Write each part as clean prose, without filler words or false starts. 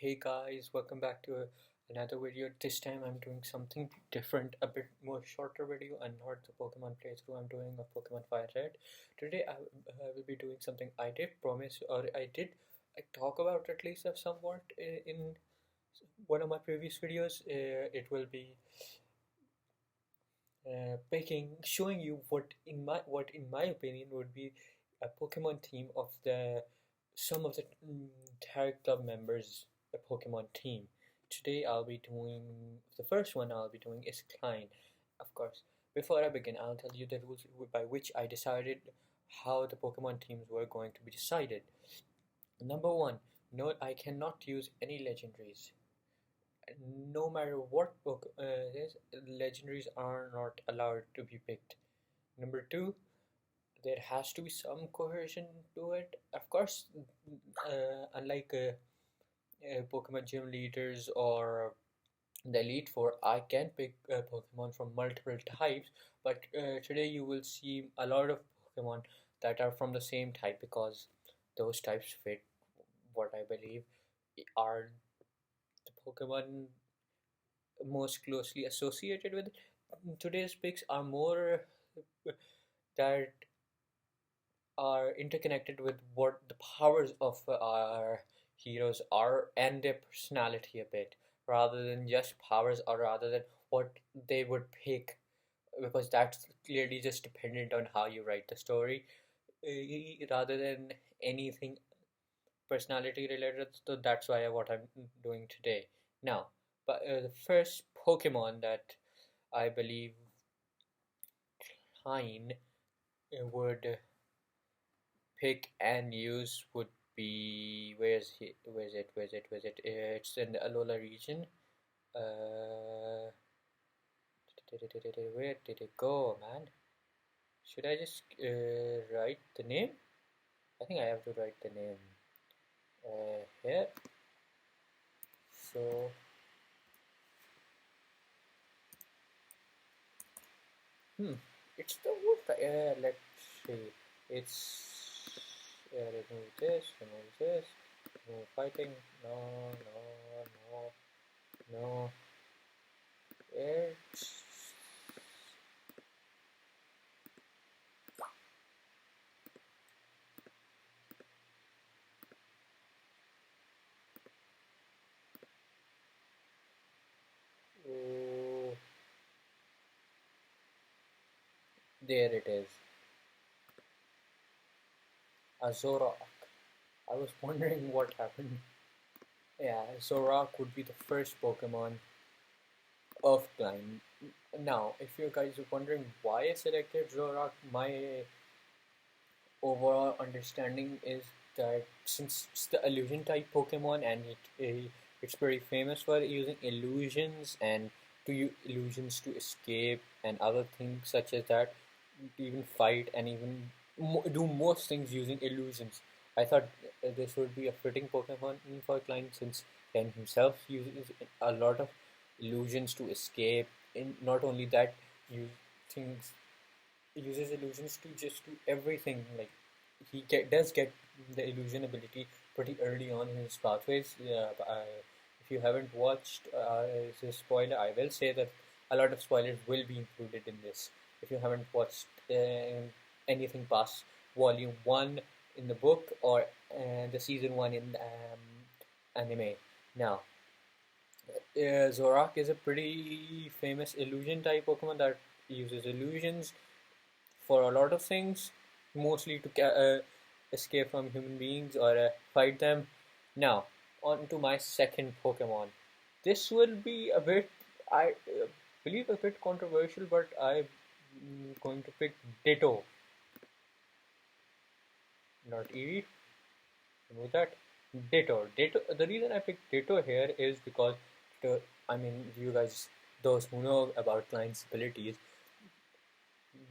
Hey guys, welcome back to another video. This time I'm doing something different, a bit more shorter video and not the Pokemon playthrough. I'm doing a Pokemon Fire Red. Today I will be doing something I did promise, or I talk about at least somewhat in one of my previous videos. It will be showing you what in my opinion would be a Pokemon theme of the some of the Target Club members' a Pokemon team. Today I'll be doing the first one I'll be doing is Klein. Of course, before I begin, I'll tell you the rules by which I decided how the Pokemon teams were going to be decided. Number one, note I cannot use any legendaries. No matter what book it is, legendaries are not allowed to be picked. Number two, there has to be some cohesion to it. Of course, unlike Pokemon gym leaders or the Elite Four, I can pick Pokemon from multiple types, but today you will see a lot of Pokemon that are from the same type because those types fit what I believe are the Pokemon most closely associated with it. Today's picks are more that are interconnected with what the powers of our heroes are and their personality a bit, rather than just powers or rather than what they would pick, because that's clearly just dependent on how you write the story, rather than anything personality related. So that's why what I'm doing today. Now, but the first Pokemon that I believe Klein would pick and use would be it's in the Alola region. Where did it go, man? Should I just write the name? I think I have to write the name here. So it's the wolf. Let's see. It's remove this, remove fighting. No, no, no, no. It's oh, there it is. Azora. I was wondering what happened. Yeah, Zorak would be the first Pokemon of Klein. Now, if you guys are wondering why I selected Zorak, my overall understanding is that since it's the illusion type Pokemon and it's very famous for using illusions and to use illusions to escape and other things such as that, to even fight and even do most things using illusions. I thought this would be a fitting Pokemon for Klein since Klein himself uses a lot of illusions to escape. And not only that, you things uses illusions to just do everything. Like does get the illusion ability pretty early on in his pathways. If you haven't watched, as a spoiler, I will say that a lot of spoilers will be included in this. If you haven't watched anything past volume 1 in the book or the season 1 in the anime. Now, Zorak is a pretty famous illusion type Pokemon that uses illusions for a lot of things, mostly to escape from human beings or fight them. Now, on to my second Pokemon. This will be a bit, I believe, a bit controversial, but I'm going to pick Ditto. Not Eevee. Remove that. Ditto. Ditto. The reason I picked Ditto here is because, I mean, you guys, those who know about Klein's abilities,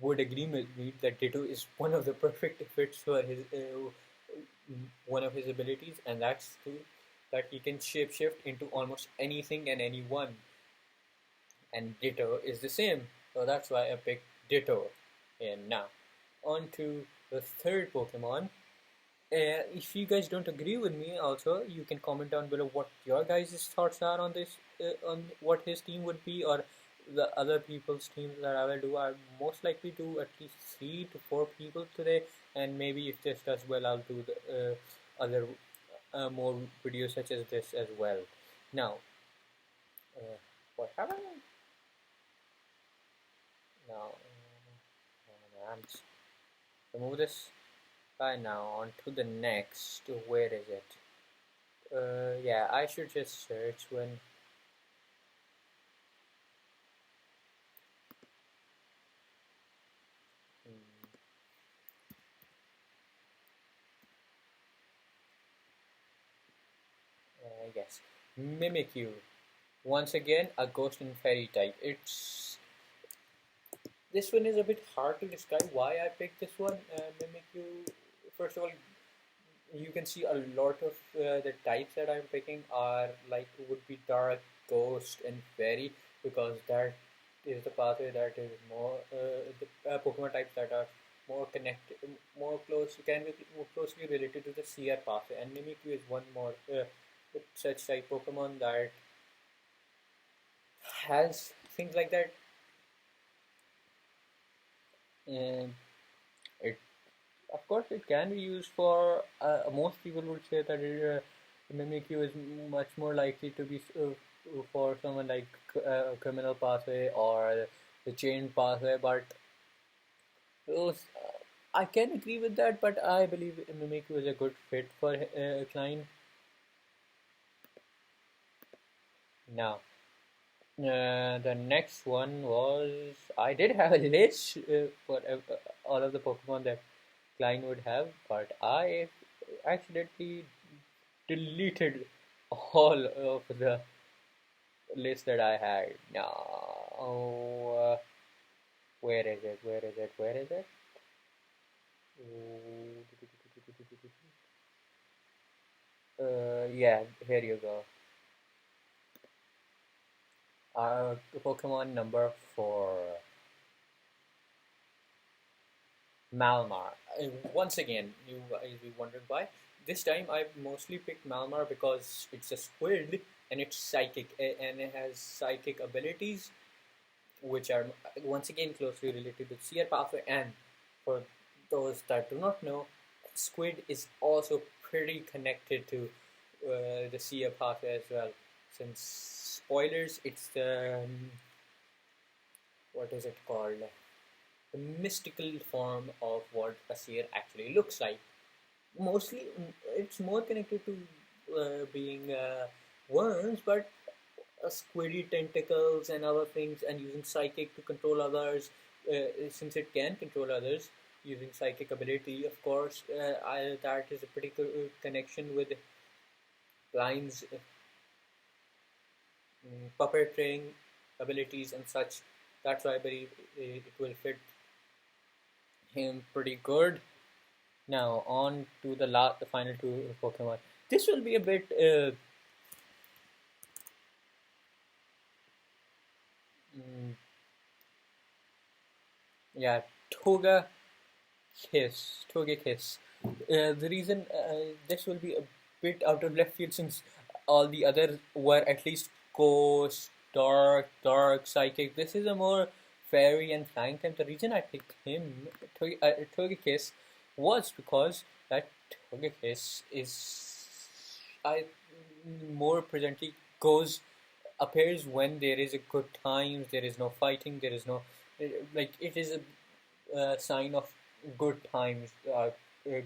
would agree with me that Ditto is one of the perfect fits for his one of his abilities, and that's that he can shapeshift into almost anything and anyone. And Ditto is the same, so that's why I picked Ditto. And now, on to the third Pokemon, If you guys don't agree with me, also you can comment down below what your guys' thoughts are on this, on what his team would be, or the other people's teams that I will do. I most likely do at least 3 to 4 people today, and maybe if this does well, I'll do the other more videos such as this as well. Now, uh, what happened? Now, I'm just remove this guy now. On to the next. Where is it? Yeah, I should just search when. Hmm, yes, Mimikyu. Once again, a ghost and fairy type. This one is a bit hard to describe why I picked this one. Mimikyu. First of all, you can see a lot of the types that I'm picking are like would be dark, ghost, and fairy because that is the pathway that is more the Pokemon types that are more connected, more close, can be more closely related to the Seer pathway. And Mimikyu is one more such type Pokemon that has things like that, and it of course it can be used for most people would say that Mimikyu is much more likely to be for someone like criminal pathway or the chain pathway, but those I can agree with that, but I believe Mimikyu is a good fit for Klein. Now, the next one was I did have a list for all of the Pokemon that Klein would have, but I accidentally deleted all of the list that I had. Now, where is it? Where is it? Where is it? Yeah, here you go. Pokemon number 4, Malmar. Once again, you'll be wondering why. This time I mostly picked Malmar because it's a squid and it's psychic and it has psychic abilities which are once again closely related to Seer Pathway. And for those that do not know, Squid is also pretty connected to the Seer Pathway as well. Since spoilers, it's the what is it called? The mystical form of what a seer actually looks like. Mostly, it's more connected to being worms, but squiddy tentacles and other things, and using psychic to control others. Since it can control others using psychic ability, of course, that is a pretty good connection with Klein's puppet training abilities and such. That's why I believe it will fit him pretty good. Now on to the final two Pokemon. This will be a bit mm, yeah, Toga Togekiss. The reason this will be a bit out of left field since all the others were at least ghost, dark, psychic. This is a more fairy and flying type. The reason I picked him, Togekiss, was because that Togekiss is I more presently goes appears when there is a good time. There is no fighting. There is no like it is a sign of good times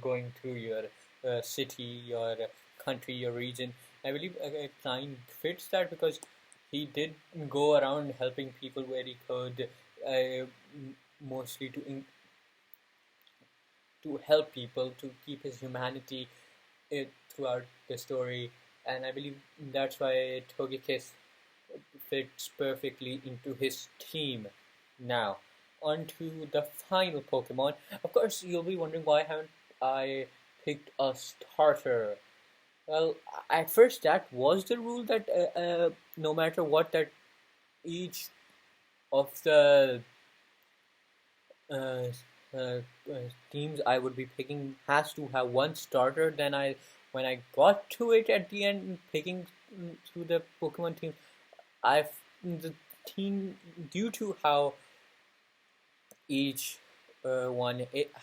going through your city, your country, your region. I believe Klein fits that because he did go around helping people where he could, mostly to help people to keep his humanity throughout the story, and I believe that's why Togekiss fits perfectly into his team. Now, on to the final Pokemon. Of course, you'll be wondering why haven't I picked a starter? Well, at first that was the rule that no matter what, that each of the uh, uh, teams I would be picking has to have one starter. Then when I got to it at the end, picking through the Pokemon team, I've the team due to how each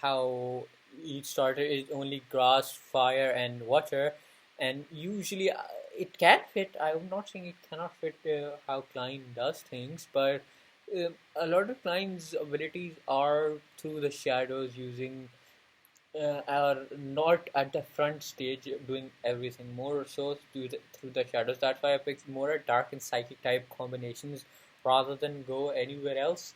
how each starter is only grass, fire, and water, and usually it can fit. I'm not saying it cannot fit how Klein does things, but a lot of Klein's abilities are through the shadows, using are not at the front stage doing everything, more so through the shadows. That's why I picked more dark and psychic type combinations rather than go anywhere else.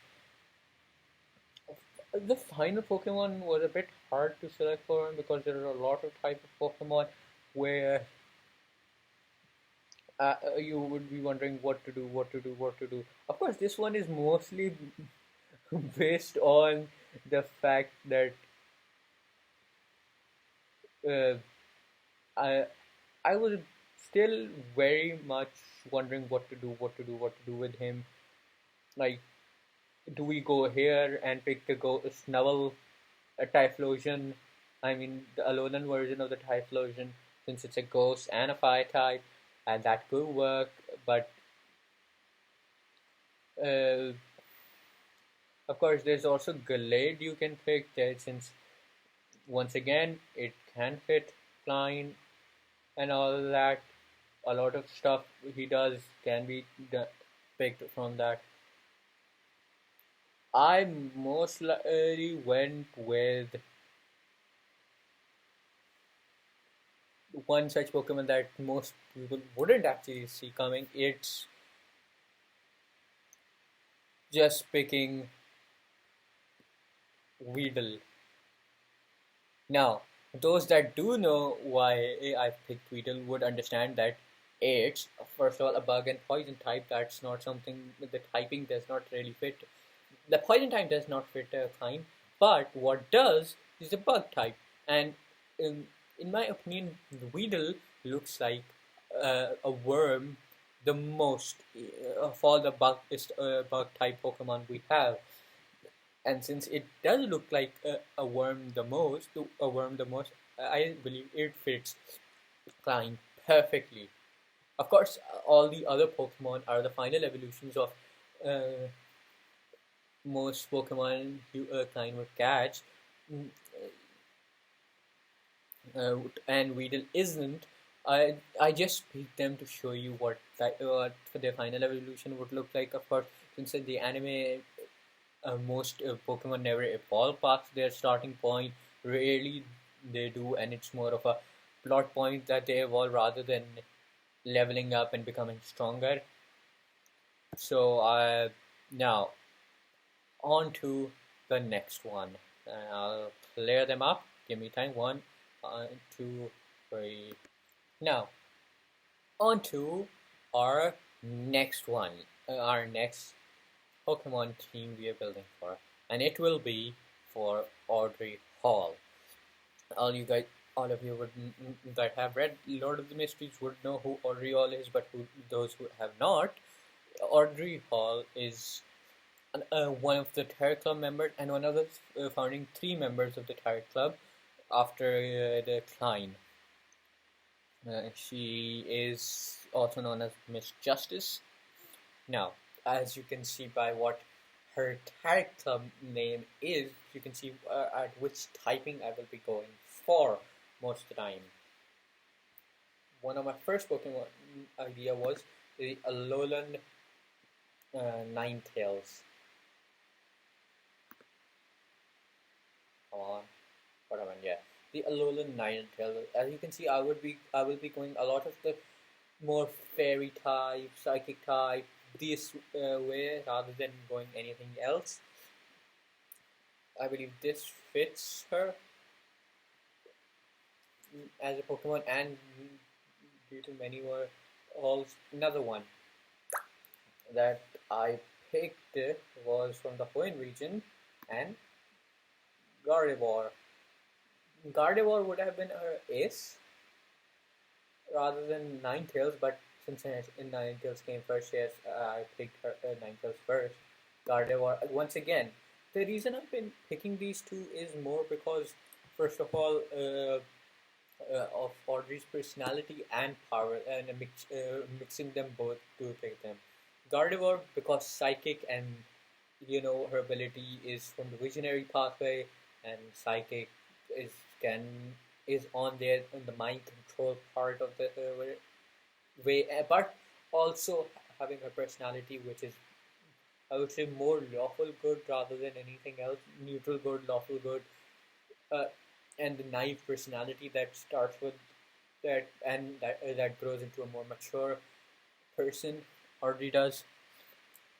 The final Pokemon was a bit hard to select for him because there are a lot of type of Pokemon where you would be wondering what to do, what to do, what to do. Of course, this one is mostly based on the fact that uh, I I was still very much wondering what to do, what to do, what to do with him. Like, do we go here and pick the Snubble, a Typhlosion? I mean, the Alolan version of the Typhlosion, since it's a ghost and a fire type, and that could work. But uh, of course, there's also Gallade you can pick there, since once again it can fit Klein and all that. A lot of stuff he does can be picked from that. I most likely went with one such Pokemon that most people wouldn't actually see coming. It's just picking Weedle. Now, those that do know why I picked Weedle would understand that it's, first of all, a bug and poison type. That's not something the typing does not really fit. The poison type does not fit Klein, but what does is the bug type. And in my opinion, the Weedle looks like a worm the most of all the bug type Pokemon we have. And since it does look like a worm the most, I believe it fits Klein perfectly. Of course, all the other Pokemon are the final evolutions of uh, most Pokemon Klein would catch, mm, and Weedle isn't. I just picked them to show you what their final evolution would look like. Of course, since in the anime most Pokemon never evolve past their starting point. Rarely they do, and it's more of a plot point that they evolve rather than leveling up and becoming stronger. So now on to the next one. I'll clear them up. Give me time. One, 2, 3. Now on to our next one. Our next Pokemon team we are building for, and it will be for Audrey Hall. All you guys, all of you that have read Lord of the Mysteries would know who Audrey Hall is, but those who have not, Audrey Hall is one of the Terror Club members and one of the founding three members of the Terror Club after the Klein. She is also known as Miss Justice. Now, as you can see by what her tag club name is, you can see at which typing I will be going for most of the time. One of my first Pokemon idea was the Alolan Ninetales. Come on, what am I? Yeah, the Alolan Ninetales. As you can see, I will be going a lot of the more fairy type, psychic type, this way rather than going anything else. I believe this fits her as a Pokemon, and due to many more, also another one that I picked was from the Hoenn region, and Gardevoir. Gardevoir would have been her ace rather than Ninetales, but since Ninetales came first, yes, I picked her Ninetales first. Gardevoir once again. The reason I've been picking these two is more because, first of all, of Audrey's personality and power, and mixing them both to pick them. Gardevoir because psychic, and her ability is from the visionary pathway, and psychic is can is on there in the mind control part of the way, but also having her personality, which is, I would say, more lawful good rather than anything else. Neutral good, lawful good, uh, and the naive personality that starts with that, and that grows into a more mature person. Already does.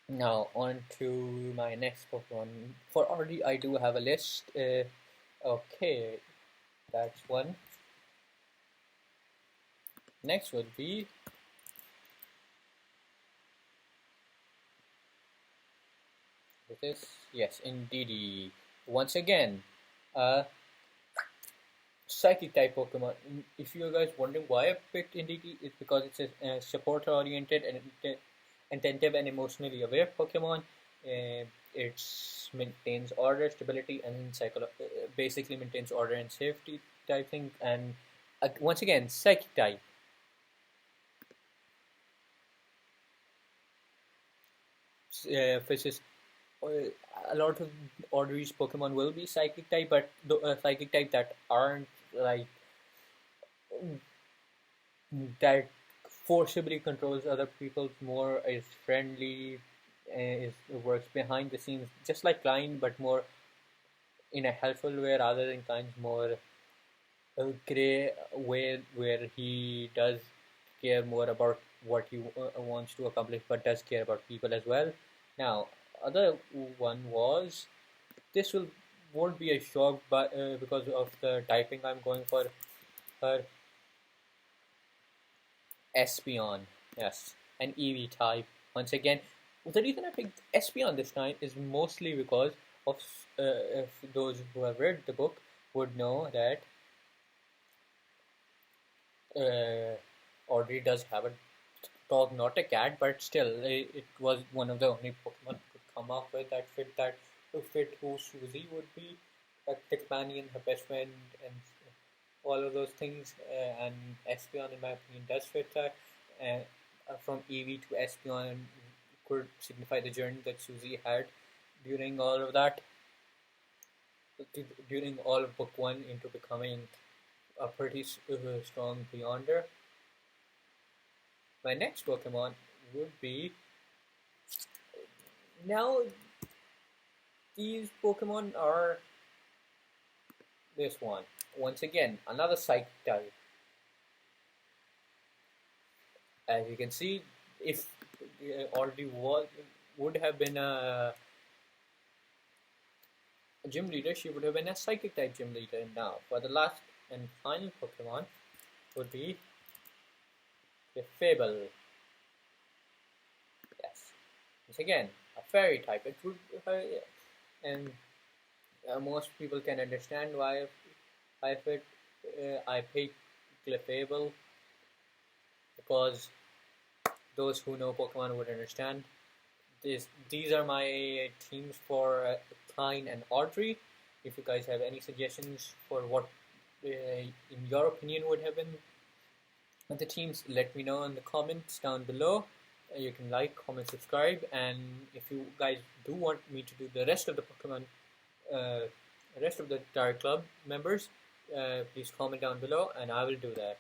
Now on to my next Pokemon. For already, I do have a list. Okay, that's one. Next would be this. Yes, indeed. Once again, uh, Psychic type Pokemon. If you guys wondering why I picked Indeedee, it's because it's a support oriented and attentive and emotionally aware Pokemon. It maintains order, stability, and basically maintains order and safety type thing. And once again, Psychic type. Which is a lot of Audrey's Pokemon will be Psychic type, but the Psychic type that aren't like that forcibly controls other people more, is friendly, is works behind the scenes just like Klein, but more in a helpful way rather than Klein's more gray way, where he does care more about what he wants to accomplish, but does care about people as well. Now, other one was, this will won't be a shock, but because of the typing I'm going for her, Espeon, yes, an EV type. Once again, the reason I picked Espeon this time is mostly because of, if those who have read the book would know that Audrey does have a dog, not a cat, but still, it was one of the only Pokemon could come up with that fit who Susie would be, a companion, her best friend, and all of those things. And Espeon, in my opinion, does fit that. And from EV to Espeon could signify the journey that Susie had during all of that, during all of Book One, into becoming a pretty strong Beyonder. My next Pokemon would be, now these Pokemon are this one. Once again, another Psychic type. As you can see, if already would have been a gym leader, she would have been a Psychic type gym leader. Now, for the last and final Pokemon would be the Fable. Yes, once again, a Fairy type. It would, and most people can understand why I picked Clefable, because those who know Pokemon would understand. These are my teams for Klein and Audrey. If you guys have any suggestions for what, in your opinion, would have been the teams, let me know in the comments down below. You can like, comment, subscribe, and if you guys do want me to do the rest of the Pokemon, rest of the Dark Club members, please comment down below, and I will do that.